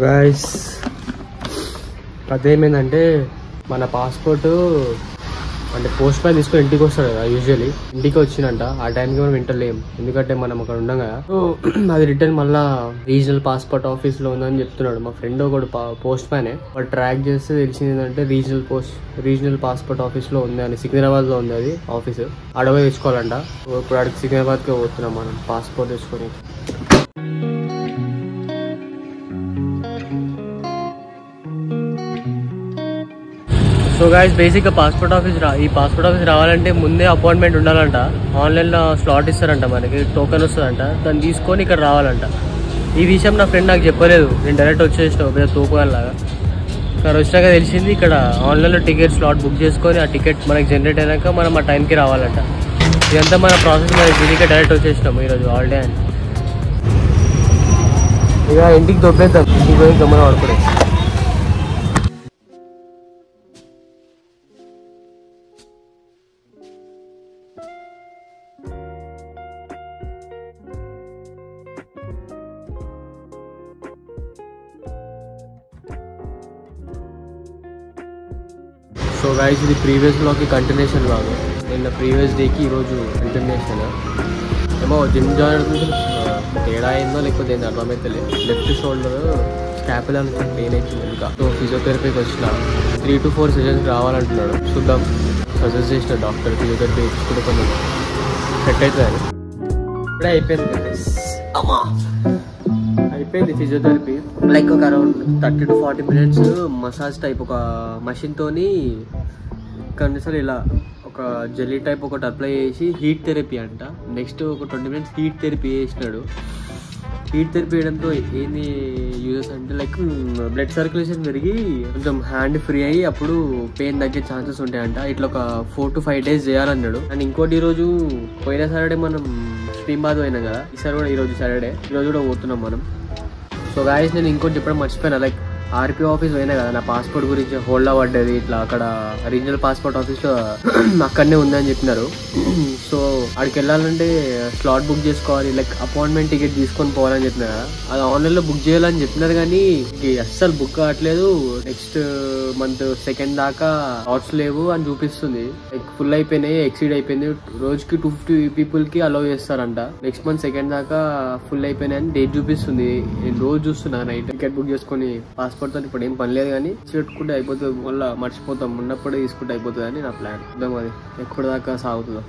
Guys అదేమైందంటే మన passport అంటే post man తీసుకొని ఇంటికి వస్తాడు కదా, యూజువల్లీ ఇంటికి వచ్చిందంట. ఆ టైంకి మనం వింటలేం, ఎందుకంటే మనం అక్కడ ఉండం కదా. అది రిటర్న్ మళ్ళా రీజనల్ పాస్పోర్ట్ ఆఫీస్ లో ఉందని చెప్తున్నాడు మా ఫ్రెండ్. ఒకడు పోస్ట్ మ్యానే, వాడు ట్రాక్ చేస్తే తెలిసింది ఏంటంటే రీజనల్ పాస్పోర్ట్ ఆఫీస్ లో ఉంది అని. సికింద్రాబాద్ లో ఉంది అది ఆఫీస్, అడవి తెచ్చుకోవాలంట. ఇప్పుడు అడిగి సికింద్రాబాద్ కి పోతున్నాం మనం పాస్పోర్ట్ తెచ్చుకొని. సో గాయ్స్ బేసిక్గా ఈ పాస్పోర్ట్ ఆఫీస్ రావాలంటే ముందే అపాయింట్మెంట్ ఉండాలంట. ఆన్లైన్లో స్లాట్ ఇస్తారంట, మనకి టోకెన్ వస్తుందంట, దాన్ని తీసుకొని ఇక్కడ రావాలంట. ఈ విషయం నా ఫ్రెండ్ నాకు చెప్పలేదు, నేను డైరెక్ట్ వచ్చేసిన పెద్ద తోపుగాలాగా. ఇక్కడ వచ్చినాక తెలిసింది ఇక్కడ ఆన్లైన్లో టికెట్ స్లాట్ బుక్ చేసుకొని ఆ టికెట్ మనకి జనరేట్ అయినాక మనం ఆ టైంకి రావాలంట. ఇదంతా మన ప్రాసెస్ మనకి దీనికి డైరెక్ట్ వచ్చేసినాము ఈరోజు హాలిడే అని. ఇక ఇంటికి దొబ్బేద్దాం, ఇంటికి పోయి గమ్మన పడుకునే. సో గైస్ ఇది ప్రీవియస్ బ్లాగ్కి కంటిన్యూషన్ కాదు, నిన్న ప్రీవియస్ డేకి ఈరోజు కంటిన్యూషన్. ఏమో జిమ్ జాయిన్ అవుతుంది, తేడా అయిందో లేకపోతే ఏంది అర్థమైతే. లెఫ్ట్ షోల్డర్ స్కాపులా నుంచి పెయిన్ అవుతుంది ఇంకా. సో ఫిజియోథెరపీకి వచ్చిన 3 to 4 సెషన్స్ రావాలంటున్నాడు. చూద్దాం, సజెస్ట్ చేసిన డాక్టర్ ఫిజియోథెరపీ ఇచ్చుకుంటే కొంచెం సెట్ అవుతుంది. ఇప్పుడే అయిపోయింది, అయిపోయింది ఫిజియోథెరపీ. లైక్ ఒక around 30 to 40 minutes massage type ఒక మషిన్ తోని కనీసం ఇలా ఒక జెల్లీ టైప్ ఒకటి అప్లై చేసి హీట్ థెరపీ అంట. నెక్స్ట్ ఒక 20 minutes హీట్ థెరపీ చేసినాడు. హీట్ థెరపీ చేయడంతో ఏంది యూజెస్ అంటే లైక్ బ్లడ్ సర్క్యులేషన్ పెరిగి కొంచెం హ్యాండ్ ఫ్రీ అయ్యి అప్పుడు పెయిన్ తగ్గే ఛాన్సెస్ ఉంటాయంట. ఇట్లా ఒక 4 to 5 days చేయాలన్నాడు. అండ్ ఇంకోటి ఈరోజు పోయిన సాటర్డే మనం స్ట్రీమాబాద్ పోయినాం కదా, ఈసారి కూడా ఈరోజు సాటర్డే, ఈరోజు కూడా పోతున్నాం మనం. సో గాయస్ నేను ఇంకోటి చెప్పడం మర్చిపోయినా, లైక్ ఆర్పీ ఆఫీస్ పోయినా కదా, నా పాస్పోర్ట్ గురించి హోల్డ్ అవ్వడ్డది ఇట్లా. అక్కడ రీజనల్ పాస్పోర్ట్ ఆఫీస్లో అక్కడనే ఉందని చెప్పినారు. సో అక్కడికి వెళ్ళాలంటే స్లాట్ బుక్ చేసుకోవాలి, లైక్ అపాయింట్మెంట్ టికెట్ తీసుకొని పోవాలని చెప్పినారు కదా. అది ఆన్లైన్లో బుక్ చేయాలని చెప్పినారు కానీ అస్సలు బుక్ కావట్లేదు. నెక్స్ట్ మంత్ 2nd దాకా స్లాట్స్ లేవు అని చూపిస్తుంది. లైక్ ఫుల్ అయిపోయినాయి, ఎక్సీడ్ అయిపోయింది. రోజుకి 250 పీపుల్కి అలౌ చేస్తారంట. నెక్స్ట్ మంత్ 2nd దాకా ఫుల్ అయిపోయినాయి అని డేట్ చూపిస్తుంది. నేను రోజు చూస్తున్నా నైట్ టికెట్ బుక్ చేసుకొని పాస్పోర్ట్ తో. ఇప్పుడు ఏం పని లేదు కానీ పెట్టుకుంటే అయిపోతుంది, మళ్ళీ మర్చిపోతాం, ఉన్నప్పుడే తీసుకుంటే అయిపోతుంది అని నా ప్లాన్. చూద్దాం అది ఎప్పుడు దాకా సాగుతుందో.